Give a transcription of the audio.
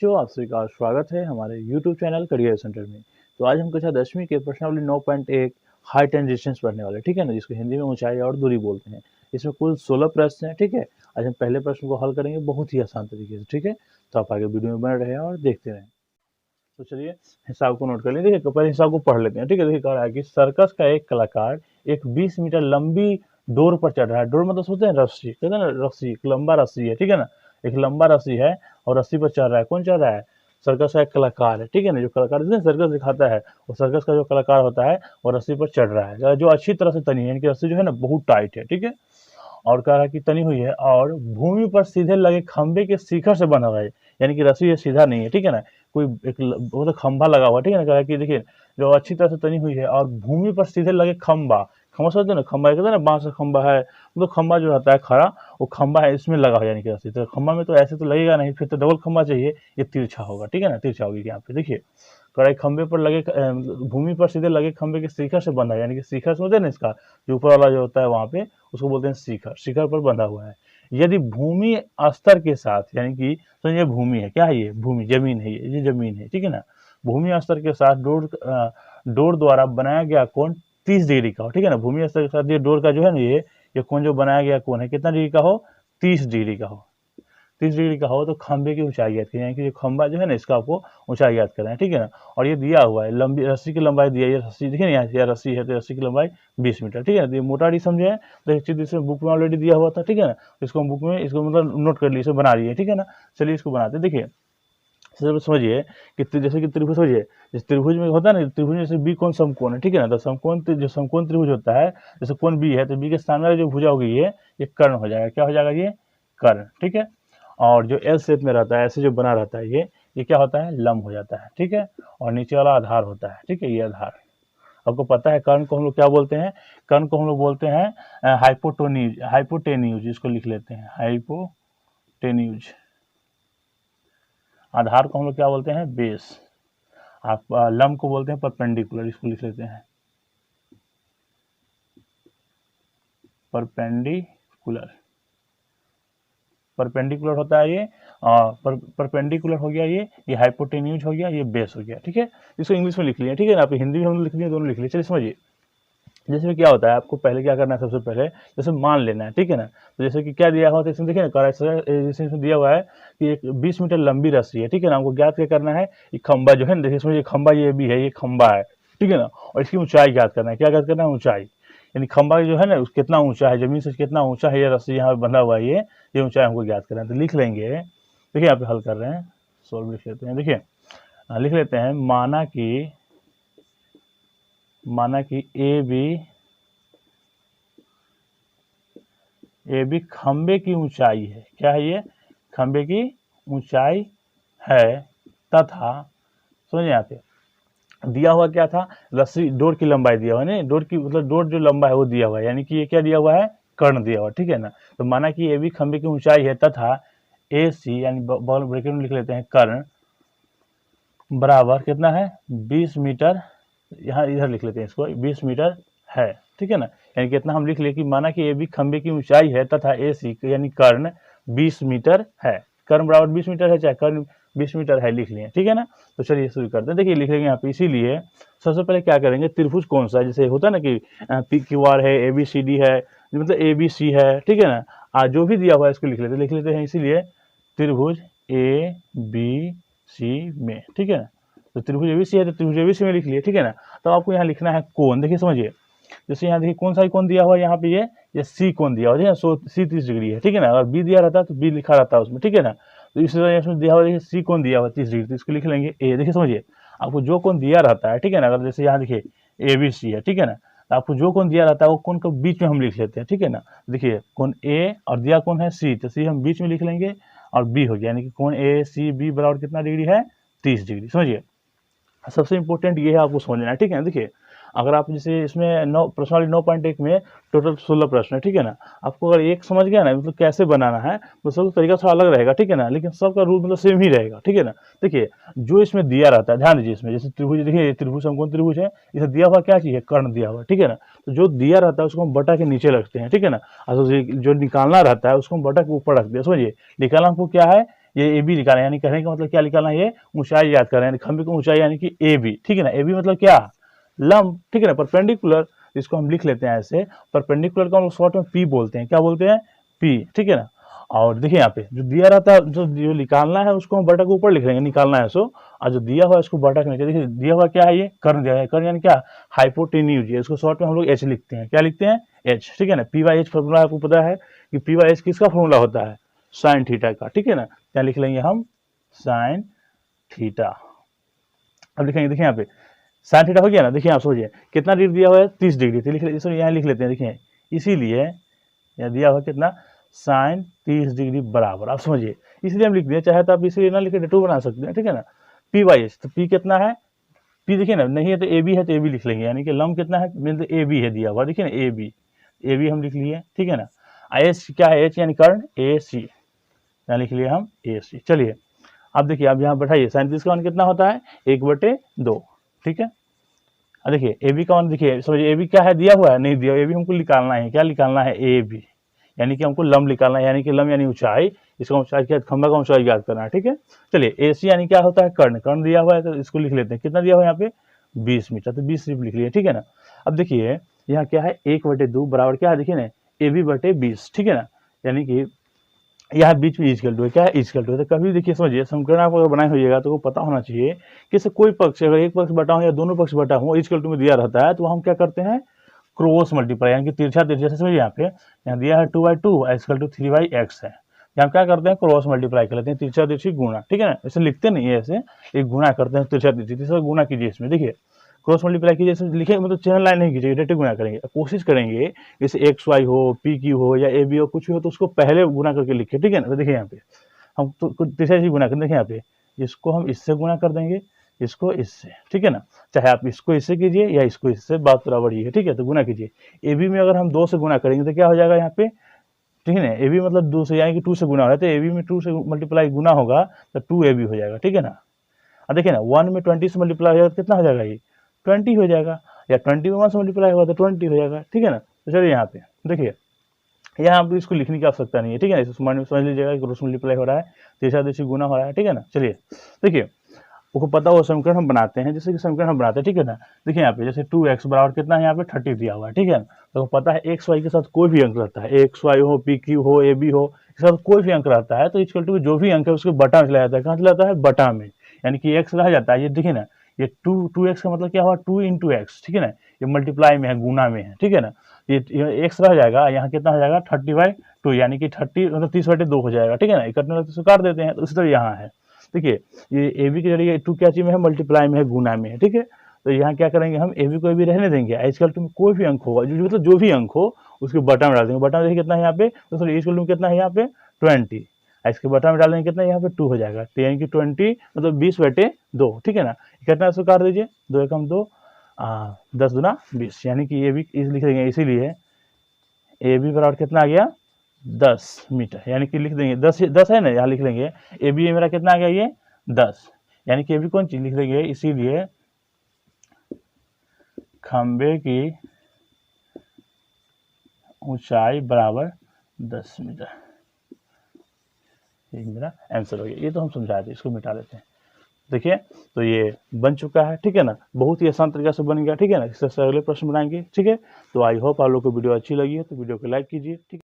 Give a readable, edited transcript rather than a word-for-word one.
जो आप सभी का स्वागत है हमारे YouTube चैनल करियर सेंटर में। तो आज हम कक्षा 10वीं के प्रश्नावली 9.1 हाइट एंड डिस्टेंस पढ़ने वाले, ठीक है ना, जिसको हिंदी में ऊंचाई और दूरी बोलते हैं। इसमें कुल 16 प्रश्न हैं, ठीक है। आज हम पहले प्रश्न को हल करेंगे बहुत ही आसान तरीके से, ठीक है। तो आप आगे वीडियो में बने रहें और देखते रहें। तो चलिए हिसाब को नोट कर लें। देखिए तो पहले हिसाब को पढ़ लेते हैं, ठीक है। देखिए कह रहा है कि सर्कस का एक कलाकार एक 20 मीटर लंबी डोर पर चढ़ रहा है। डोर मतलब सोचते हैं रस्सी, कहते हैं ना रस्सी, एक लंबा रस्सी है, ठीक है ना। एक लंबा रस्सी है और रस्सी पर चढ़ रहा है। कौन चढ़ रहा है? सर्कस का एक कलाकार है, ठीक है ना। जो कलाकार सर्कस दिखाता है, वो सर्कस का जो कलाकार होता है वो रस्सी पर चढ़ रहा है, जो अच्छी तरह से तनी है, यानी कि रस्सी जो है ना बहुत टाइट है, ठीक है। और कह रहा है कि तनी हुई है और भूमि पर सीधे लगे खंबे के शिखर से बंधा हुआ है, यानी कि रस्सी ये सीधा नहीं है, ठीक है ना। कोई एक वो तो खंभा लगा हुआ है, ठीक है ना। कह रहा है कि देखिए जो अच्छी तरह से तनी हुई है और भूमि पर सीधे लगे खंबा, खंभा समझते हैं ना, खंभा कहते हैं ना, बांस का खंभा है, मतलब खंभा जो रहता है खड़ा, वो खंभा है, इसमें लगा हुआ, यानी कि रस्सी। तो खंभा में तो ऐसे तो लगेगा नहीं, फिर तो डबल खंभा चाहिए, ये तिरछा होगा, ठीक है ना, तिरछा होगी यहाँ पे। देखिए कड़ाई खंबे पर लगे भूमि पर सीधे लगे खंबे के शिखर से बंधा है, यानी कि शिखर समझते हैं ना, इसका जो ऊपर वाला जो होता है वहां पे उसको बोलते हैं शिखर, शिखर पर बंधा हुआ है। यदि भूमि स्तर के साथ, यानी कि तो ये भूमि है, क्या है ये? भूमि, जमीन है, ये जमीन है, ठीक है ना। भूमि स्तर के साथ डोर द्वारा बनाया गया कोण 30 डिग्री का हो, ठीक है ना। भूमि स्तर के साथ ये डोर का जो है ना, ये कोण जो बनाया गया कोण है कितना डिग्री का हो? 30 डिग्री का हो। 30 डिग्री का हो तो खंबे की ऊंचाई याद करें, यानी कि जो खंबा जो है ना इसका आपको ऊंचाई याद करना है, ठीक है ना। और ये दिया हुआ है लंबी रस्सी की लंबाई दी है, ये रस्सी देखिए ना, यहाँ रस्सी है तो रस्सी की लंबाई 20 मीटर, ठीक है ना। तो ये मोटा डी समझे हैं, तो एक चीज इसमें बुक में ऑलरेडी दिया हुआ था, ठीक है ना। इसको बुक में इसको मतलब नोट कर लिए, इसे बना लिए, ठीक है ना। चलिए इसको बनाते देखिए। समझिए कि जैसे कि त्रिभुज, समझिए जैसे त्रिभुज में होता है ना, त्रिभुज जैसे बी कोण समकोण है, ठीक है ना। तो समकोण जो समकोण त्रिभुज होता है, जैसे कोण बी है तो बी के सामने वाली जो भुजा होगी ये कर्ण हो जाएगा। क्या हो जाएगा? ये कर्ण, ठीक है। और जो एल शेप में रहता है, ऐसे जो बना रहता है ये क्या होता है? लंब हो जाता है, ठीक है। और नीचे वाला आधार होता है, ठीक है, ये आधार। आपको पता है कर्ण को हम लोग क्या बोलते हैं? कर्ण को हम लोग बोलते हैं हाइपोटोन्यूज, हाइपोटेन्यूज, इसको लिख लेते हैं हाइपोटेन्यूज। आधार को हम लोग क्या बोलते हैं? बेस। आप लंब को बोलते हैं परपेंडिकुलर, इसको लिख लेते हैं परपेंडिकुलर। परपेंडिकुलर होता है ये, परपेंडिकुलर हो गया, ये हाइपोटेन्यूज हो गया, ये बेस हो गया, ठीक है। इसको इंग्लिश में लिख लिया, ठीक है ना। आप हिंदी में हम लिख लिए, दोनों लिख लिए। चलिए समझिए जैसे क्या होता है, आपको पहले क्या करना है, सबसे पहले जैसे मान लेना है, ठीक है ना। तो जैसे कि क्या दिया हुआ था इसमें, देखिए ना, जैसे इसमें दिया हुआ है कि एक 20 मीटर लंबी रस्सी है, ठीक है ना। हमको ज्ञात क्या करना है? ये खंबा जो है ना, देखिए समझिए खंबा ये भी है, ये खंबा है, ठीक है ना। और इसकी ऊंचाई ज्ञात करना है। क्या ज्ञात करना है? ऊंचाई, यानी खंबा जो है ना कितना ऊंचा है, जमीन से कितना ऊंचा है ये रस्सी यहाँ बंधा हुआ है, ये ऊंचाई हमको ज्ञात करना है। तो लिख लेंगे, देखिए यहाँ पे हल कर रहे हैं, सोल्व लिख लेते हैं। देखिए लिख लेते हैं, माना कि ए बी खंबे की ऊंचाई है। क्या है ये? खंबे की ऊंचाई है तथा, समझे यहाँ पे दिया हुआ क्या था? रस्सी, डोर की लंबाई दिया हुआ है, नहीं डोर की मतलब डोर जो लंबा है वो दिया हुआ है, यानी कि ये क्या दिया हुआ है? कर्ण दिया हुआ, ठीक है ना। तो माना कि ए बी खंबे की ऊंचाई है तथा ए सी, यानी बॉल ब्रैकेट में लिख लेते हैं कर्ण बराबर कितना है? 20 मीटर, यहाँ इधर लिख लेते हैं इसको, 20 मीटर है, ठीक है ना। यानी कितना हम लिख लिए कि माना कि ए बी खंबे की ऊंचाई है तथा ए सी यानी कर्ण 20 मीटर है। कर्ण बराबर 20 मीटर है, चाहे कर्ण 20 मीटर है, लिख लिए, ठीक है ना। तो चलिए शुरू करते हैं। देखिए लिखेंगे यहाँ पे, इसीलिए सबसे पहले क्या करेंगे, त्रिभुज कौन सा है, जैसे होता है ना कि पी क्यू आर है, ए बी सी डी है, मतलब ए बी सी है, ठीक है ना। जो भी दिया हुआ है इसको लिख लेते हैं। इसीलिए त्रिभुज ए बी सी में, ठीक है ना। तो त्रिभुज एबीसी है तो त्रिभुज एबीसी में लिख लिए, ठीक है ना। तो आपको यहाँ लिखना है कोण। देखिए समझिए, जैसे यहाँ देखिए कौन सा कोण दिया हुआ है, यहाँ पे ये सी कोण दिया हुआ है, सो सी 30 डिग्री है, ठीक है ना। अगर बी दिया रहता तो बी लिखा रहता उसमें, ठीक है ना। तो इसमें दिया हुआ देखिए सी कोण दिया हुआ 30 डिग्री, तो इसको लिख लेंगे ए। देखिए समझिए आपको जो कोण दिया रहता है, ठीक है ना, अगर जैसे यहाँ देखिए ए बी सी है, ठीक है ना, तो आपको जो कोण दिया रहता है वो कोण को बीच में हम लिख लेते हैं, ठीक है ना। देखिए कोण ए और दिया कोण है सी, तो सी हम बीच में लिख लेंगे और बी हो गया, यानी कि कोण ए सी बी बराबर कितना डिग्री है? 30 डिग्री। समझिए सबसे इंपॉर्टेंट ये है, आपको समझ लेना है, ठीक है ना। देखिए अगर आप जैसे इसमें प्रश्नावली 9.1 में टोटल 16 प्रश्न है, ठीक है ना। आपको अगर एक समझ गया ना, मतलब कैसे बनाना है, तो सबका तरीका थोड़ा अलग रहेगा, ठीक है ना, लेकिन सबका रूल मतलब सेम ही रहेगा, ठीक है ना। देखिए जो इसमें दिया रहता है, ध्यान दीजिए, इसमें जैसे त्रिभुज, देखिए त्रिभुज समकोण त्रिभुज है, इसे दिया हुआ क्या चीज है? कर्ण दिया हुआ, ठीक है ना। तो जो दिया रहता है उसको हम बटा के नीचे रखते हैं, ठीक है ना। जो निकालना रहता है उसको हम बटा के ऊपर रखते हैं। समझिए निकालना हमको क्या है? ये ए बी निकालना है, यानी कहने का मतलब क्या निकालना है, ये ऊंचाई याद कर रहे हैं, खंभे की ऊंचाई यानी कि ए बी, ठीक है ना। ए बी मतलब क्या, लंब, ठीक है ना, परपेंडिकुलर, इसको हम लिख लेते हैं ऐसे, परपेंडिकुलर को हम शॉर्ट में पी बोलते हैं, क्या बोलते हैं, पी, ठीक है ना। और देखिए यहाँ पे जो दिया रहता है, जो निकालना है उसको हम बटा के ऊपर लिख लेंगे, निकालना है सो, और जो दिया हुआ है उसको बटा के नीचे, देखिए दिया हुआ क्या है, ये कर्ण दिया है, कर्ण यानी क्या, हाइपोटेन्यूज, इसको शॉर्ट में हम लोग एच लिखते हैं, क्या लिखते हैं, एच, ठीक है ना। पी बाई एच फॉर्मूला आपको पता है कि पी बाई एच किसका फॉर्मूला होता है, साइन थीटा का, ठीक है ना। क्या लिख लेंगे हम, साइन थीटा। अब लिखेंगे, देखिए यहाँ पे साइन थीटा हो गया ना, देखिए आप सोचिए कितना डिग्री दिया हुआ है, 30 डिग्री, तो लिख लेते, यहाँ लिख लेते हैं, देखिए इसीलिए यहाँ दिया हुआ कितना, साइन 30 डिग्री बराबर, आप समझिए, इसलिए हम लिख दिए, चाहे तो आप इसलिए ना लिखे टू बना सकते हैं, ठीक है ना। पी बाई एच, तो पी कितना है, पी देखिए ना, नहीं है तो ए बी है, तो ए बी लिख लेंगे, यानी कि लंब कितना है, मीन ए बी है दिया हुआ, देखिए ना, ए बी हम लिख लिए, ठीक है ना। एच क्या है, एच यानी कर्ण, ए सी, यहाँ लिख लिए हम ए सी। चलिए अब देखिए, आप यहाँ बैठाइए, साइन 30 का मान कितना होता है, 1/2, ठीक है। अब देखिए ए बी का मान, देखिए समझिए ए बी क्या है, दिया हुआ है, नहीं दिया, ए बी हमको निकालना है, क्या निकालना है, ए बी, यानी कि हमको लंब निकालना है, यानी कि लंब यानी ऊंचाई, इसका ऊंचाई क्या, खंभा का ऊंचाई याद करना है, ठीक है। चलिए ए सी यानी क्या होता है, कर्ण, कर्ण दिया हुआ है, तो इसको लिख लेते हैं, कितना दिया हुआ है यहाँ पे, 20 मीटर, तो 20 सिर्फ लिख लिए, ठीक है ना। अब देखिए यहाँ क्या है, 1/2 बराबर क्या है, देखिए ना, ए बी बटे 20, ठीक है ना, यानी कि यहाँ बीच में इक्वल टू है, क्या है, इक्वल टू है। तो कभी देखिए समझिए, समीकरण आप अगर बनाए होइएगा तो पता होना चाहिए कि इससे कोई पक्ष, अगर एक पक्ष बटा हो या दोनों पक्ष बटा हो, इक्वल टू में दिया रहता है, तो हम क्या करते हैं, क्रॉस मल्टीप्लाई, यानी कि तिरछा तिरछा से, समझिए यहाँ दिया है 2/2 इक्वल टू 3/x है, हम क्या करते हैं, क्रॉस मल्टीप्लाई कर लेते हैं, तिरछा तिरछी गुणा, ठीक है ना, ऐसे लिखते नहीं है, ऐसे एक गुणा करते हैं, तिरछा तिरछी, तीसरा गुणा कीजिए, इसमें देखिए क्रॉस मल्टीप्लाई कीजिए, जैसे लिखे मतलब चैनल लाइन नहीं कीजिए, डायरेक्ट गुणा करेंगे, कोशिश करेंगे जैसे एक्स वाई हो, पी क्यू हो या ए बी हो, कुछ भी हो तो उसको पहले गुणा करके लिखिए, ठीक है ना। तो देखिए यहाँ पे हम तो तीसरा चीज गुणा करें, देखिए यहाँ पे इसको हम इससे गुणा कर देंगे, इसको इससे, ठीक है ना, चाहे आप इसको इससे कीजिए या इसको इससे, बात बराबर ही है, ठीक है। तो गुणा कीजिए, ए बी में अगर हम 2 से गुणा करेंगे तो क्या हो जाएगा यहाँ पे, ठीक है ना, ए बी मतलब 2 से, यानी कि 2 से गुणा हो रहा है, तो ए बी में 2 से मल्टीप्लाई गुणा होगा तो 2 ए बी हो जाएगा, ठीक है ना। अब देखिए ना, 1 में 20 से मल्टीप्लाई होगा तो कितना हो जाएगा, ये 20 हो जाएगा, या 20 में 1 से मल्टीप्लाई होगा तो 20 हो जाएगा, ठीक है ना। तो चलिए यहाँ पे देखिए, यहाँ पे इसको लिखने की आवश्यकता नहीं है, ठीक है ना, इसको समझ लीजिएगा, क्रॉस मल्टीप्लाई हो रहा है, तीसरा तीसरी गुना हो रहा है, ठीक है ना। चलिए देखिए, आपको पता हो समीकरण हम बनाते हैं, जैसे कि समीकरण हम बनाते हैं, ठीक है ना। देखिए यहाँ पे जैसे 2x बराबर कितना है, यहाँ पे 30 दिया हुआ है, ठीक है ना। तो पता है एक्स वाई के साथ कोई भी अंक रहता है, एक्स वाई हो, पी क्यू हो, ए बी हो, इसके साथ कोई भी अंक रहता है तो इक्वल टू जो भी अंक है उसके बटा में चला जाता है, कहाँ चला जाता है, बटा में, यानी कि एक्स रह जाता है। ये देखिए ना, ये 2x का मतलब क्या हुआ, 2 into x, ठीक है ना, ये मल्टीप्लाई में है, गुना में है, ठीक है ना। ये x रह जाएगा, यहाँ कितना हो जाएगा 30/2, यानी कि 30 मतलब 30/2 हो जाएगा, ठीक है ना। इकट्ठे तो काट देते हैं, तो उसी तरह यहाँ है, देखिए ये ए बी के जरिए 2 क्या चीज में है, मल्टीप्लाई में है, गुना में है, ठीक है। तो यहाँ क्या करेंगे हम, ए बी को ए बी रहने देंगे, इक्वल टू में कोई भी अंक होगा, जो मतलब जो भी अंक हो उसके बटा में डाल देंगे, बटा में देखिए कितना है यहाँ पे, तो सॉरी इक्वल टू कितना है यहाँ पे 20, इसके बटा में डाल देंगे कितना, यहाँ पे 2 हो जाएगा, तो यानी कि 20 मतलब 20/2, ठीक है ना। कितना इसको काट दीजिए, 2 एकम 2, 10 दूना 20, यानी कि ये भी लिख देंगे, इसीलिए ए बी बराबर कितना आ गया, 10 मीटर, यानी कि लिख देंगे 10 है ना, यहाँ लिख लेंगे ए बी मेरा कितना आ गया, ये 10, यानी कि ए बी कौन चीज लिख देंगे, इसीलिए खंबे की ऊंचाई बराबर 10 मीटर, ये मेरा आंसर हो गया। ये तो हम समझा थे, इसको मिटा देते हैं। देखिए तो ये बन चुका है, ठीक है ना, बहुत ही आसान तरीका से बन गया, ठीक है ना। इससे अगले प्रश्न बनाएंगे, ठीक है। तो आई होप आप लोग को वीडियो अच्छी लगी है, तो वीडियो को लाइक कीजिए, ठीक है।